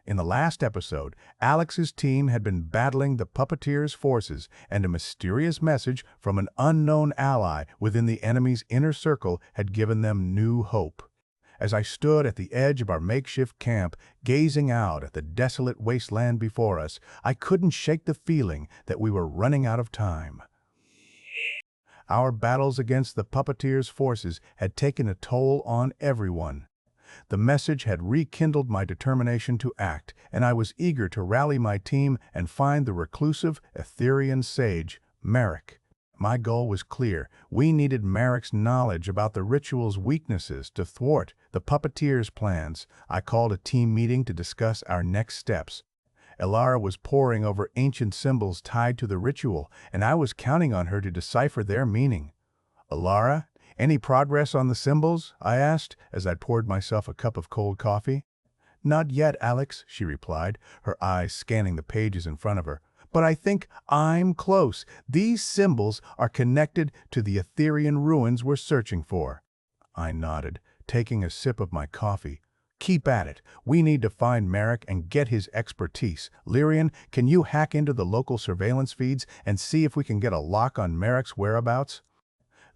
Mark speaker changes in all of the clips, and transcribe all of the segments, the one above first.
Speaker 1: In the last episode, Alex's team had been battling the Puppeteer's forces, and a mysterious message from an unknown ally within the enemy's inner circle had given them new hope. As I stood at the edge of our makeshift camp, gazing out at the desolate wasteland before us, I couldn't shake the feeling that we were running out of time. Our battles against the Puppeteer's forces had taken a toll on everyone. The message had rekindled my determination to act, and I was eager to rally my team and find the reclusive Aethereian sage, Merrick. My goal was clear. We needed Merrick's knowledge about the ritual's weaknesses to thwart the Puppeteer's plans. I called a team meeting to discuss our next steps. Elara was poring over ancient symbols tied to the ritual, and I was counting on her to decipher their meaning. "Elara, any progress on the symbols?" I asked as I poured myself a cup of cold coffee. "Not yet, Alex," she replied, her eyes scanning the pages in front of her. "But I think I'm close. These symbols are connected to the Aethereian ruins we're searching for." I nodded, taking a sip of my coffee. "Keep at it. We need to find Merrick and get his expertise. Lyrien, can you hack into the local surveillance feeds and see if we can get a lock on Merrick's whereabouts?"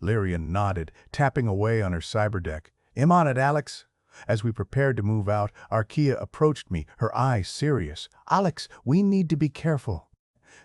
Speaker 1: Lyrien nodded, tapping away on her cyberdeck. "I'm on it, Alex." As we prepared to move out, Arkea approached me, her eyes serious. "Alex, we need to be careful.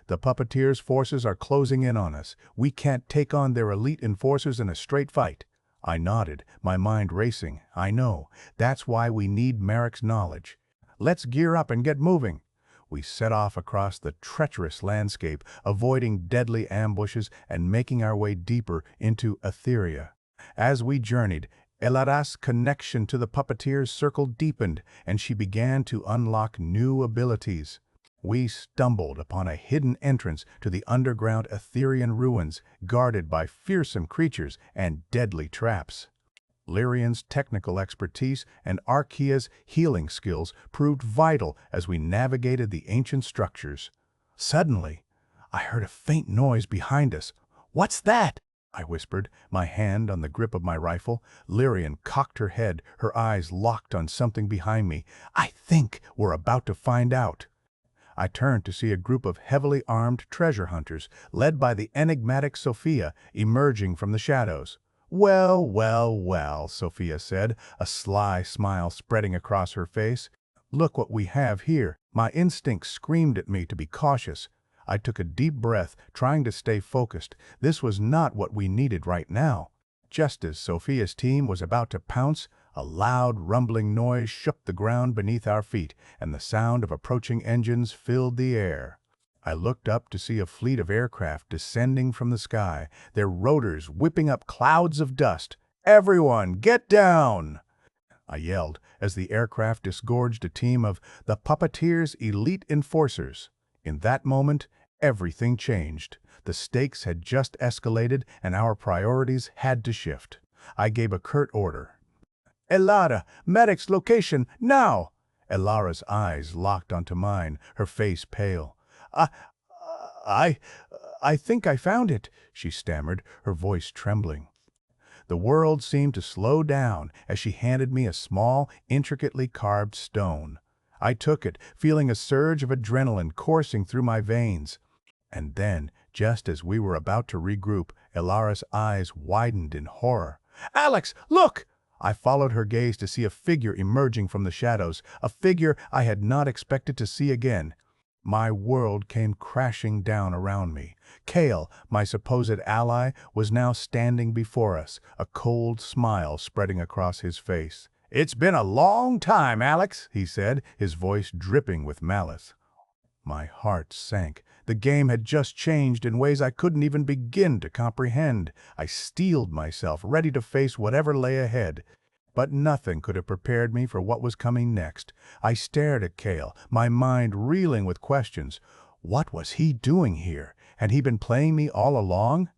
Speaker 1: The Puppeteer's forces are closing in on us. We can't take on their elite enforcers in a straight fight." I nodded, my mind racing. "I know. That's why we need Merrick's knowledge. Let's gear up and get moving." We set off across the treacherous landscape, avoiding deadly ambushes and making our way deeper into Aethereia. As we journeyed, Elara's connection to the Puppeteer's circle deepened, and she began to unlock new abilities. We stumbled upon a hidden entrance to the underground Aethereian ruins, guarded by fearsome creatures and deadly traps. Lyrien's technical expertise and Arkea's healing skills proved vital as we navigated the ancient structures. Suddenly, I heard a faint noise behind us. "What's that?" I whispered, my hand on the grip of my rifle. Lyrien cocked her head, her eyes locked on something behind me. "I think we're about to find out." I turned to see a group of heavily armed treasure hunters, led by the enigmatic Sophia, emerging from the shadows. "Well, well, well," Sophia said, a sly smile spreading across her face. "Look what we have here." My instincts screamed at me to be cautious. I took a deep breath, trying to stay focused. This was not what we needed right now. Just as Sophia's team was about to pounce, a loud, rumbling noise shook the ground beneath our feet, and the sound of approaching engines filled the air. I looked up to see a fleet of aircraft descending from the sky, their rotors whipping up clouds of dust. "Everyone, get down!" I yelled as the aircraft disgorged a team of the Puppeteer's elite enforcers. In that moment, everything changed. The stakes had just escalated, and our priorities had to shift. I gave a curt order. "Elara, Merrick's location, now!" Elara's eyes locked onto mine, her face pale. I think I found it," she stammered, her voice trembling. The world seemed to slow down as she handed me a small, intricately carved stone. I took it, feeling a surge of adrenaline coursing through my veins. And then, just as we were about to regroup, Elara's eyes widened in horror. "Alex, look!" I followed her gaze to see a figure emerging from the shadows, a figure I had not expected to see again. My world came crashing down around me. Kale, my supposed ally, was now standing before us, a cold smile spreading across his face. "It's been a long time, Alex," he said, his voice dripping with malice. My heart sank. The game had just changed in ways I couldn't even begin to comprehend. I steeled myself, ready to face whatever lay ahead. But nothing could have prepared me for what was coming next. I stared at Kale, my mind reeling with questions. What was he doing here? Had he been playing me all along?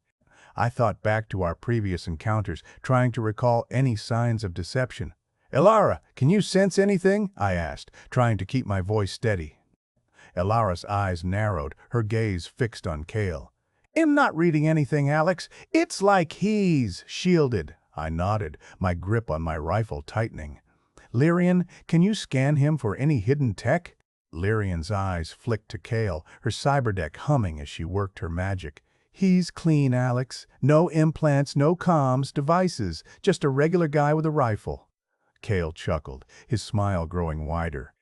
Speaker 1: I thought back to our previous encounters, trying to recall any signs of deception. "Elara, can you sense anything?" I asked, trying to keep my voice steady. Elara's eyes narrowed, her gaze fixed on Kale. "I'm not reading anything, Alex. It's like he's shielded." I nodded, my grip on my rifle tightening. "Lyrien, can you scan him for any hidden tech?" Lyrian's eyes flicked to Kale, her cyberdeck humming as she worked her magic. "He's clean, Alex. No implants, no comms, devices. Just a regular guy with a rifle." Kale chuckled, his smile growing wider.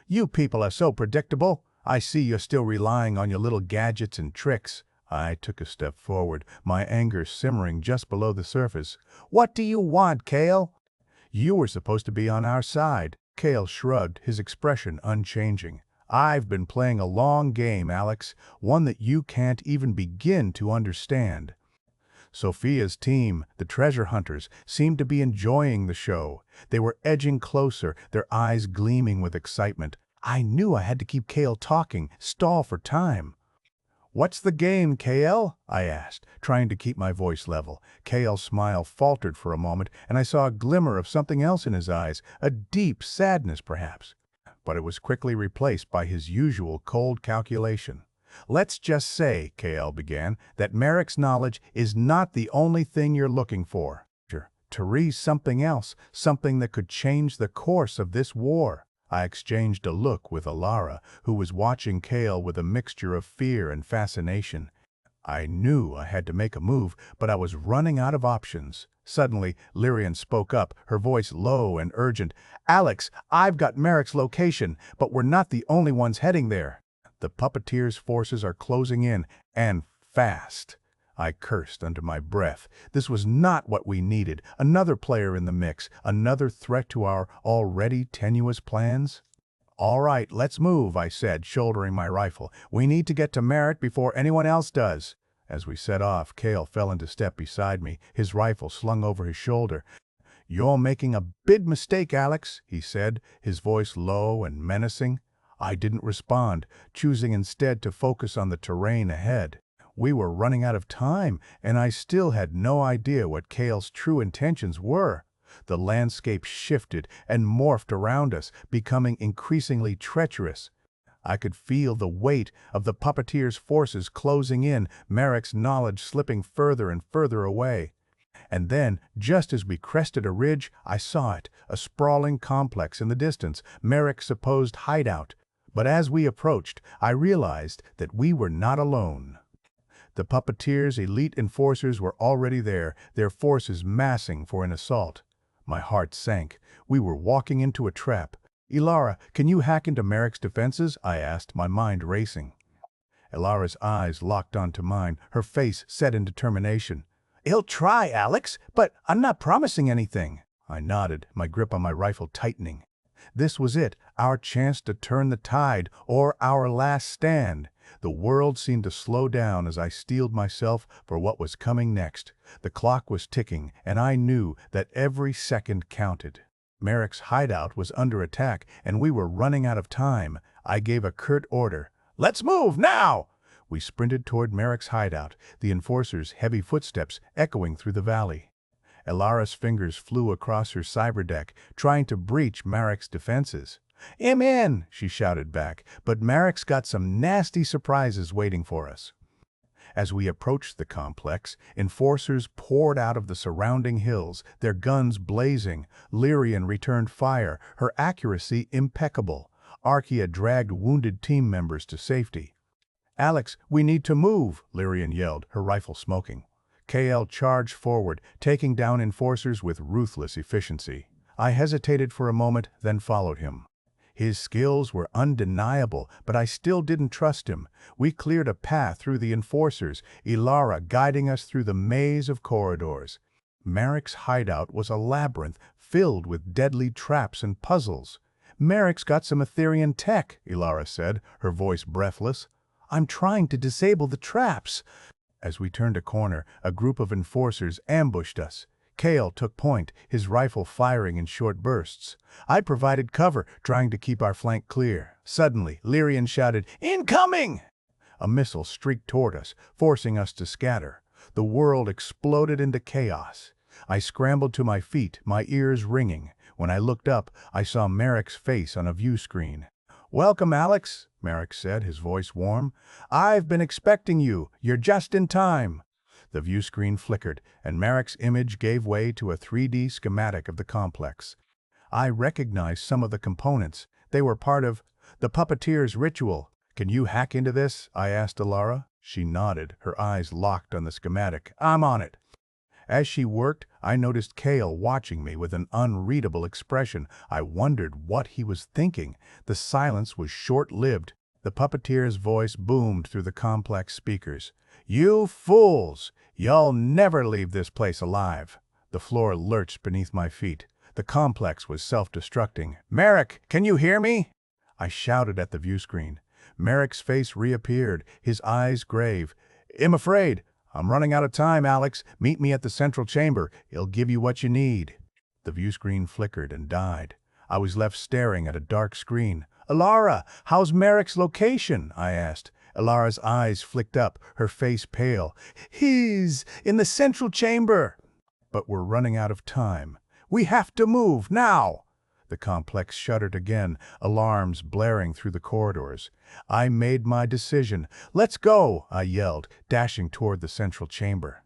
Speaker 1: "You people are so predictable. I see you're still relying on your little gadgets and tricks." I took a step forward, my anger simmering just below the surface. "What do you want, Kale?" "You were supposed to be on our side." Kale shrugged, his expression unchanging. "I've been playing a long game, Alex, one that you can't even begin to understand." Sophia's team, the treasure hunters, seemed to be enjoying the show. They were edging closer, their eyes gleaming with excitement. I knew I had to keep Kale talking, stall for time. "What's the game, Kale?" I asked, trying to keep my voice level. Kale's smile faltered for a moment, and I saw a glimmer of something else in his eyes, a deep sadness perhaps. But it was quickly replaced by his usual cold calculation. "Let's just say," Kale began, "that Merrick's knowledge is not the only thing you're looking for. Therese something else, something that could change the course of this war." I exchanged a look with Elara, who was watching Kale with a mixture of fear and fascination. I knew I had to make a move, but I was running out of options. Suddenly, Lyrien spoke up, her voice low and urgent. "Alex, I've got Merrick's location, but we're not the only ones heading there. The Puppeteer's forces are closing in, and fast." I cursed under my breath. This was not what we needed. Another player in the mix, another threat to our already tenuous plans. "All right, let's move," I said, shouldering my rifle. "We need to get to Merrick before anyone else does." As we set off, Kale fell into step beside me, his rifle slung over his shoulder. "You're making a big mistake, Alex," he said, his voice low and menacing. I didn't respond, choosing instead to focus on the terrain ahead. We were running out of time, and I still had no idea what Kale's true intentions were. The landscape shifted and morphed around us, becoming increasingly treacherous. I could feel the weight of the Puppeteer's forces closing in, Merrick's knowledge slipping further and further away. And then, just as we crested a ridge, I saw it, a sprawling complex in the distance, Merrick's supposed hideout. But as we approached, I realized that we were not alone. The Puppeteer's elite enforcers were already there, their forces massing for an assault. My heart sank. We were walking into a trap. "Elara, can you hack into Merrick's defenses?" I asked, my mind racing. Elara's eyes locked onto mine, her face set in determination. "He'll try, Alex, but I'm not promising anything." I nodded, my grip on my rifle tightening. This was it, our chance to turn the tide, or our last stand. The world seemed to slow down as I steeled myself for what was coming next. The clock was ticking, and I knew that every second counted. Merrick's hideout was under attack, and we were running out of time. I gave a curt order. "Let's move, now!" We sprinted toward Merrick's hideout, the enforcer's heavy footsteps echoing through the valley. Elara's fingers flew across her cyberdeck, trying to breach Merrick's defenses. "I'm in," she shouted back, but Merrick's got some nasty surprises waiting for us. As we approached the complex, enforcers poured out of the surrounding hills, their guns blazing. Lyrien returned fire, her accuracy impeccable. Arkea dragged wounded team members to safety. "Alex, we need to move," Lyrien yelled, her rifle smoking. KL charged forward, taking down enforcers with ruthless efficiency. I hesitated for a moment, then followed him. His skills were undeniable, but I still didn't trust him. We cleared a path through the enforcers, Elara guiding us through the maze of corridors. Merrick's hideout was a labyrinth filled with deadly traps and puzzles. "Merrick's got some Aethereian tech," Elara said, her voice breathless. "I'm trying to disable the traps." As we turned a corner, a group of enforcers ambushed us. Kale took point, his rifle firing in short bursts. I provided cover, trying to keep our flank clear. Suddenly, Lyrien shouted, "Incoming!" A missile streaked toward us, forcing us to scatter. The world exploded into chaos. I scrambled to my feet, my ears ringing. When I looked up, I saw Merrick's face on a view screen. "Welcome, Alex," Merrick said, his voice warm. "I've been expecting you. You're just in time." The view screen flickered, and Merrick's image gave way to a 3D schematic of the complex. I recognized some of the components. They were part of The Puppeteer's ritual. Can you hack into this? I asked Elara. She nodded, her eyes locked on the schematic. I'm on it. As she worked, I noticed Kale watching me with an unreadable expression. I wondered what he was thinking. The silence was short-lived. The Puppeteer's voice boomed through the complex speakers. You fools! Y'all never leave this place alive. The floor lurched beneath my feet. The complex was self-destructing. Merrick, can you hear me? I shouted at the view screen. Merrick's face reappeared, his eyes grave. I'm afraid. I'm running out of time, Alex. Meet me at the central chamber. It'll give you what you need. The view screen flickered and died. I was left staring at a dark screen. Elara, how's Merrick's location? I asked. Elara's eyes flicked up, her face pale. He's in the central chamber. But we're running out of time. We have to move, now! The complex shuddered again, alarms blaring through the corridors. I made my decision. Let's go, I yelled, dashing toward the central chamber.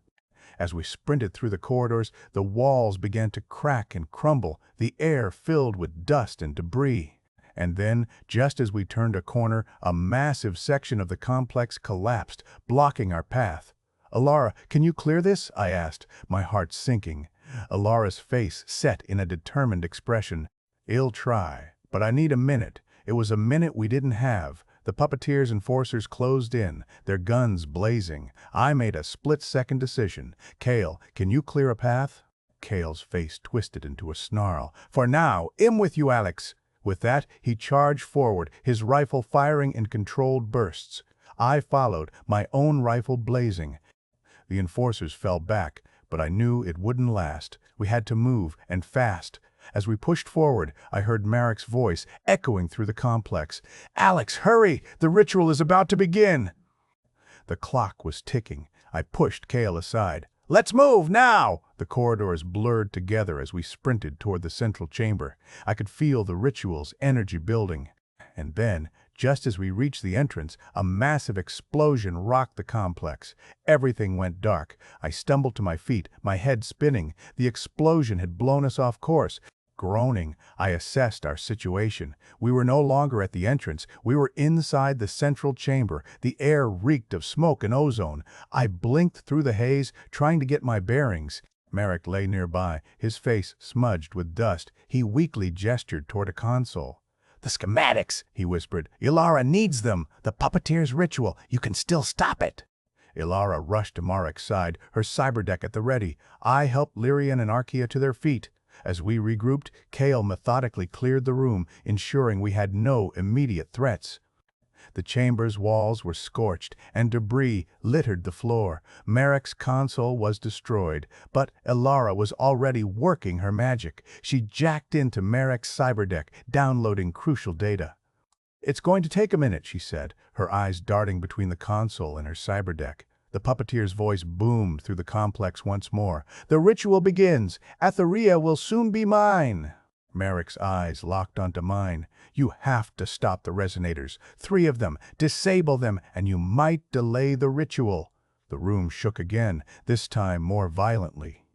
Speaker 1: As we sprinted through the corridors, the walls began to crack and crumble, the air filled with dust and debris. And then, just as we turned a corner, a massive section of the complex collapsed, blocking our path. Elara, can you clear this? I asked, my heart sinking. Elara's face set in a determined expression. I'll try, but I need a minute. It was a minute we didn't have. The Puppeteer's enforcers closed in, their guns blazing. I made a split-second decision. Kale, can you clear a path? Kale's face twisted into a snarl. For now, I'm with you, Alex. With that, he charged forward, his rifle firing in controlled bursts. I followed, my own rifle blazing. The enforcers fell back, but I knew it wouldn't last. We had to move, and fast. As we pushed forward, I heard Merrick's voice echoing through the complex. Alex, hurry! The ritual is about to begin! The clock was ticking. I pushed Kale aside. Let's move, now! The corridors blurred together as we sprinted toward the central chamber. I could feel the ritual's energy building. And then, just as we reached the entrance, a massive explosion rocked the complex. Everything went dark. I stumbled to my feet, my head spinning. The explosion had blown us off course. Groaning, I assessed our situation. We were no longer at the entrance. We were inside the central chamber. The air reeked of smoke and ozone. I blinked through the haze, trying to get my bearings. Merrick lay nearby, his face smudged with dust. He weakly gestured toward a console. The schematics, he whispered. Elara needs them. The Puppeteer's ritual. You can still stop it. Elara rushed to Marek's side, her cyberdeck at the ready. I helped Lyrien and Arkea to their feet. As we regrouped, Kale methodically cleared the room, ensuring we had no immediate threats. The chamber's walls were scorched, and debris littered the floor. Merrick's console was destroyed, but Elara was already working her magic. She jacked into Merrick's cyberdeck, downloading crucial data. It's going to take a minute, she said, her eyes darting between the console and her cyberdeck. The Puppeteer's voice boomed through the complex once more. The ritual begins. Aethereia will soon be mine. Merrick's eyes locked onto mine. You have to stop the resonators. 3 of them. Disable them, and you might delay the ritual. The room shook again, this time more violently.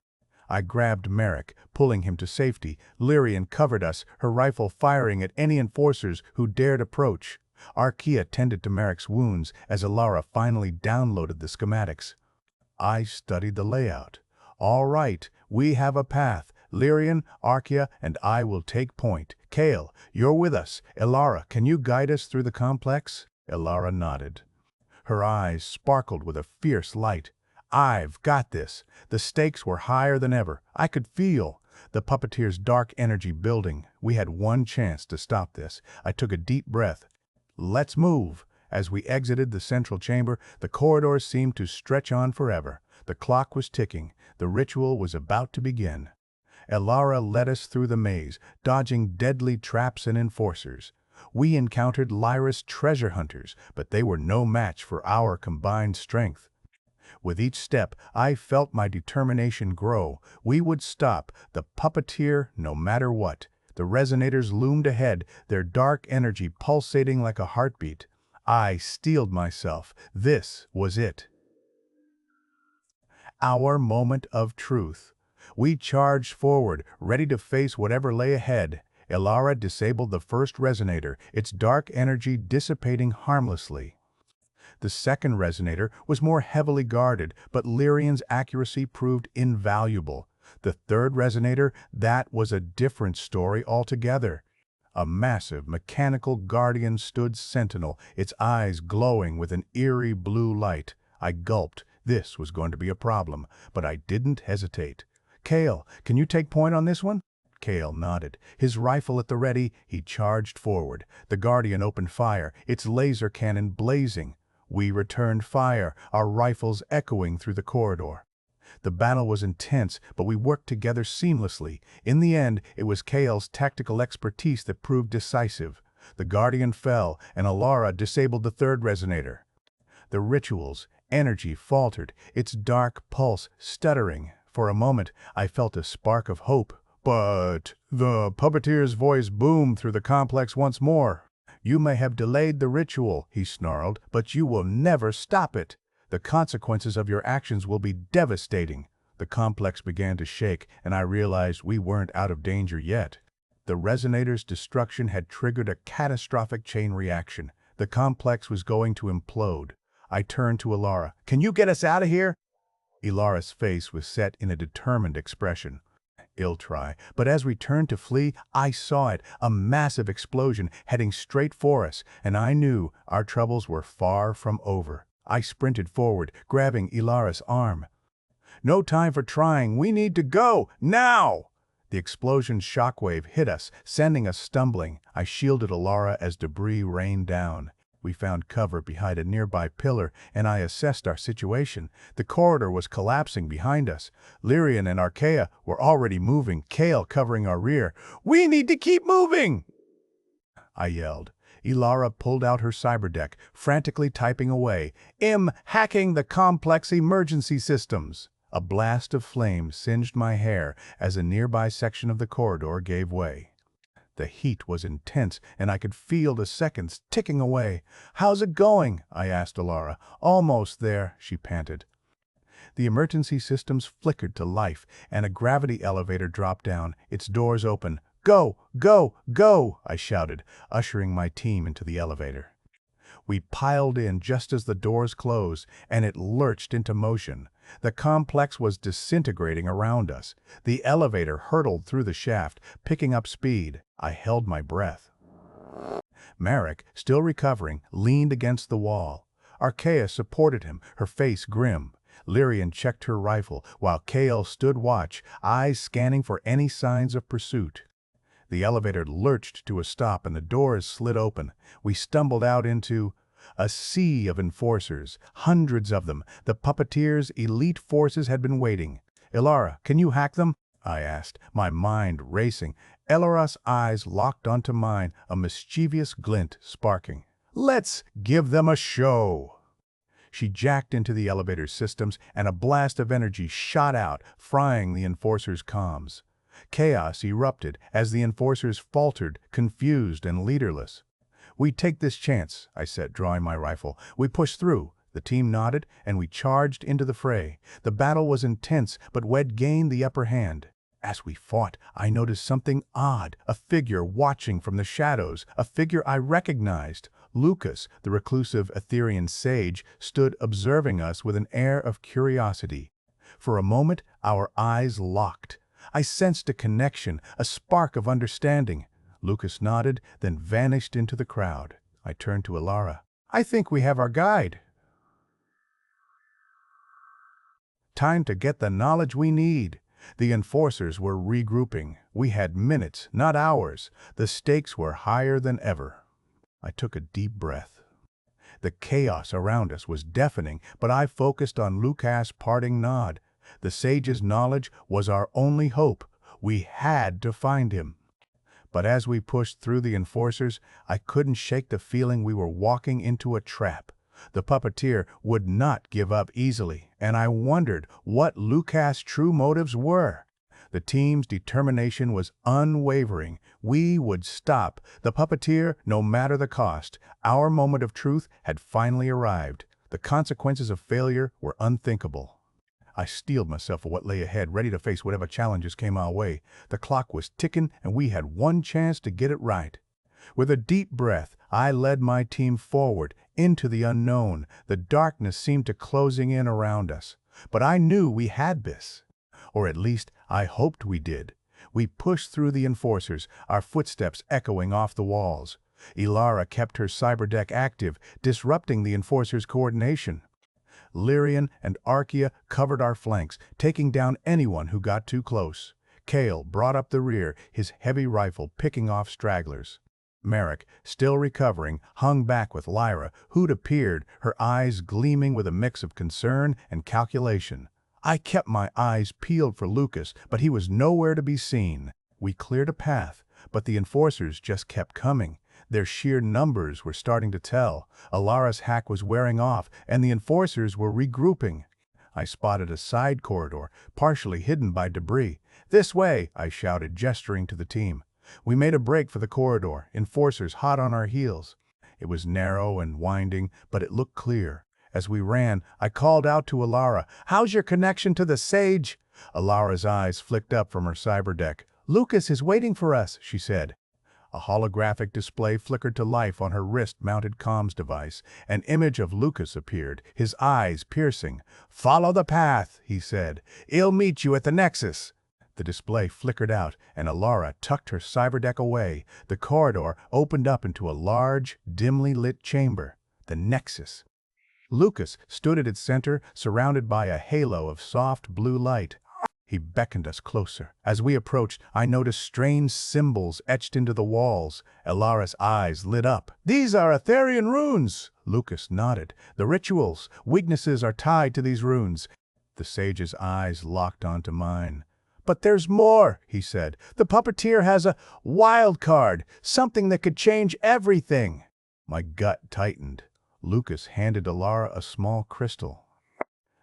Speaker 1: I grabbed Merrick, pulling him to safety. Lyrien covered us, her rifle firing at any enforcers who dared approach. Arkea tended to Merrick's wounds as Elara finally downloaded the schematics. I studied the layout. All right, we have a path. Lyrien, Arkea, and I will take point. Kale, you're with us. Elara, can you guide us through the complex? Elara nodded. Her eyes sparkled with a fierce light. I've got this. The stakes were higher than ever. I could feel the Puppeteer's dark energy building. We had one chance to stop this. I took a deep breath. Let's move. As we exited the central chamber, the corridors seemed to stretch on forever. The clock was ticking. The ritual was about to begin. Elara led us through the maze, dodging deadly traps and enforcers. We encountered Lyra's treasure hunters, but they were no match for our combined strength. With each step, I felt my determination grow. We would stop the Puppeteer no matter what. The resonators loomed ahead, their dark energy pulsating like a heartbeat. I steeled myself. This was it. Our moment of truth. We charged forward, ready to face whatever lay ahead. Elara disabled the first resonator, its dark energy dissipating harmlessly. The second resonator was more heavily guarded, but Lyrian's accuracy proved invaluable. The third resonator, that was a different story altogether. A massive, mechanical guardian stood sentinel, its eyes glowing with an eerie blue light. I gulped. This was going to be a problem, but I didn't hesitate. "Kale, can you take point on this one?" Kale nodded. His rifle at the ready, he charged forward. The Guardian opened fire, its laser cannon blazing. We returned fire, our rifles echoing through the corridor. The battle was intense, but we worked together seamlessly. In the end, it was Kale's tactical expertise that proved decisive. The Guardian fell, and Elara disabled the third resonator. The ritual's energy faltered, its dark pulse stuttering. For a moment, I felt a spark of hope. But the puppeteer's voice boomed through the complex once more. "You may have delayed the ritual," he snarled, "but you will never stop it. The consequences of your actions will be devastating." The complex began to shake, and I realized we weren't out of danger yet. The resonator's destruction had triggered a catastrophic chain reaction. The complex was going to implode. I turned to Elara. "Can you get us out of here?" Elara's face was set in a determined expression. "Ill try," but as we turned to flee, I saw it, a massive explosion heading straight for us, and I knew our troubles were far from over. I sprinted forward, grabbing Elara's arm. "No time for trying, we need to go, now!" The explosion's shockwave hit us, sending us stumbling. I shielded Elara as debris rained down. We found cover behind a nearby pillar, and I assessed our situation. The corridor was collapsing behind us. Lyrien and Arkea were already moving, Kale covering our rear. "We need to keep moving!" I yelled. Elara pulled out her cyberdeck, frantically typing away. Hacking the complex emergency systems." A blast of flame singed my hair as a nearby section of the corridor gave way. The heat was intense, and I could feel the seconds ticking away. "How's it going?" I asked Elara. "Almost there," she panted. The emergency systems flickered to life, and a gravity elevator dropped down, its doors open. "Go! Go! Go!" I shouted, ushering my team into the elevator. We piled in just as the doors closed, and it lurched into motion. The complex was disintegrating around us. The elevator hurtled through the shaft, picking up speed. I held my breath. Marek, still recovering, leaned against the wall. Arkea supported him, her face grim. Lyrien checked her rifle, while Kale stood watch, eyes scanning for any signs of pursuit. The elevator lurched to a stop and the doors slid open. We stumbled out into a sea of enforcers, hundreds of them. The Puppeteer's elite forces had been waiting. "Elara, can you hack them?" I asked, my mind racing. Elara's eyes locked onto mine, a mischievous glint sparking. "Let's give them a show!" She jacked into the elevator's systems, and a blast of energy shot out, frying the enforcers' comms. Chaos erupted as the enforcers faltered, confused and leaderless. "We take this chance," I said, drawing my rifle. We pushed through. The team nodded, and we charged into the fray. The battle was intense, but Wed gained the upper hand. As we fought, I noticed something odd, a figure watching from the shadows, a figure I recognized. Lucas, the reclusive Aetherean sage, stood observing us with an air of curiosity. For a moment, our eyes locked. I sensed a connection, a spark of understanding. Lucas nodded, then vanished into the crowd. I turned to Elara. "I think we have our guide. Time to get the knowledge we need." The enforcers were regrouping. We had minutes, not hours. The stakes were higher than ever. I took a deep breath. The chaos around us was deafening, but I focused on Lucas' parting nod. The sage's knowledge was our only hope. We had to find him. But as we pushed through the enforcers, I couldn't shake the feeling we were walking into a trap. The Puppeteer would not give up easily, and I wondered what Lucas' true motives were. The team's determination was unwavering. We would stop the Puppeteer no matter the cost. Our moment of truth had finally arrived. The consequences of failure were unthinkable. I steeled myself for what lay ahead, ready to face whatever challenges came our way. The clock was ticking, and we had one chance to get it right. With a deep breath, I led my team forward, into the unknown. The darkness seemed to closing in around us. But I knew we had this. Or at least, I hoped we did. We pushed through the enforcers, our footsteps echoing off the walls. Elara kept her cyberdeck active, disrupting the enforcers' coordination. Lyrien and Arkea covered our flanks, taking down anyone who got too close. Kale brought up the rear, his heavy rifle picking off stragglers. Merrick, still recovering, hung back with Lyra, who'd appeared, her eyes gleaming with a mix of concern and calculation. I kept my eyes peeled for Lucas, but he was nowhere to be seen. We cleared a path, but the enforcers just kept coming. Their sheer numbers were starting to tell. Elara's hack was wearing off, and the enforcers were regrouping. I spotted a side corridor, partially hidden by debris. "This way!" I shouted, gesturing to the team. We made a break for the corridor, enforcers hot on our heels. It was narrow and winding, but it looked clear. As we ran, I called out to Elara, "How's your connection to the Sage?" Elara's eyes flicked up from her cyberdeck. "Lucas is waiting for us," she said. A holographic display flickered to life on her wrist-mounted comms device. An image of Lucas appeared, his eyes piercing. "Follow the path," he said. "He'll meet you at the Nexus." The display flickered out, and Elara tucked her cyberdeck away. The corridor opened up into a large, dimly lit chamber. The Nexus. Lucas stood at its center, surrounded by a halo of soft blue light. He beckoned us closer. As we approached, I noticed strange symbols etched into the walls. Elara's eyes lit up. "These are Aetherean runes!" Lucas nodded. "The rituals, weaknesses are tied to these runes." The sage's eyes locked onto mine. "But there's more," he said. "The Puppeteer has a wild card, something that could change everything." My gut tightened. Lucas handed Elara a small crystal.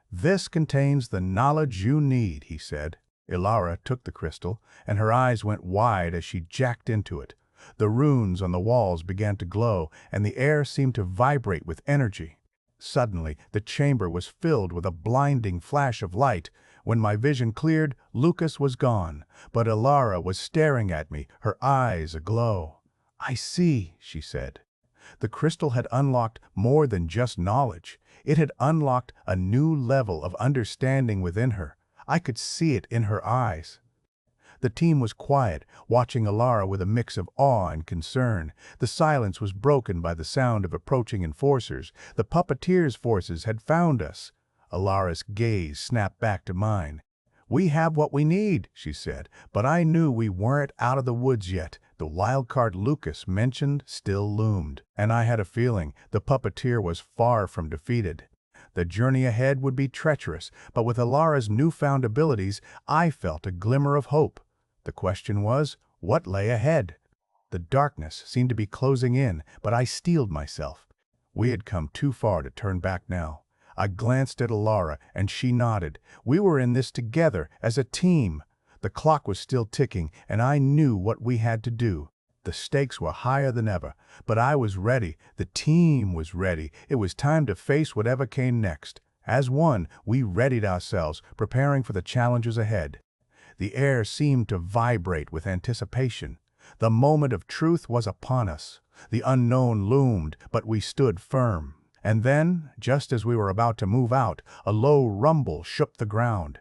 Speaker 1: "This contains the knowledge you need," he said. Elara took the crystal, and her eyes went wide as she jacked into it. The runes on the walls began to glow, and the air seemed to vibrate with energy. Suddenly, the chamber was filled with a blinding flash of light. When my vision cleared, Lucas was gone, but Elara was staring at me, her eyes aglow. "I see," she said. The crystal had unlocked more than just knowledge. It had unlocked a new level of understanding within her. I could see it in her eyes. The team was quiet, watching Elara with a mix of awe and concern. The silence was broken by the sound of approaching enforcers. The Puppeteer's forces had found us. Elara's gaze snapped back to mine. "We have what we need," she said, "but I knew we weren't out of the woods yet." The wildcard Lucas mentioned still loomed, and I had a feeling the Puppeteer was far from defeated. The journey ahead would be treacherous, but with Elara's newfound abilities, I felt a glimmer of hope. The question was, what lay ahead? The darkness seemed to be closing in, but I steeled myself. We had come too far to turn back now. I glanced at Elara, and she nodded. We were in this together, as a team. The clock was still ticking, and I knew what we had to do. The stakes were higher than ever, but I was ready. The team was ready. It was time to face whatever came next. As one, we readied ourselves, preparing for the challenges ahead. The air seemed to vibrate with anticipation. The moment of truth was upon us. The unknown loomed, but we stood firm. And then, just as we were about to move out, a low rumble shook the ground.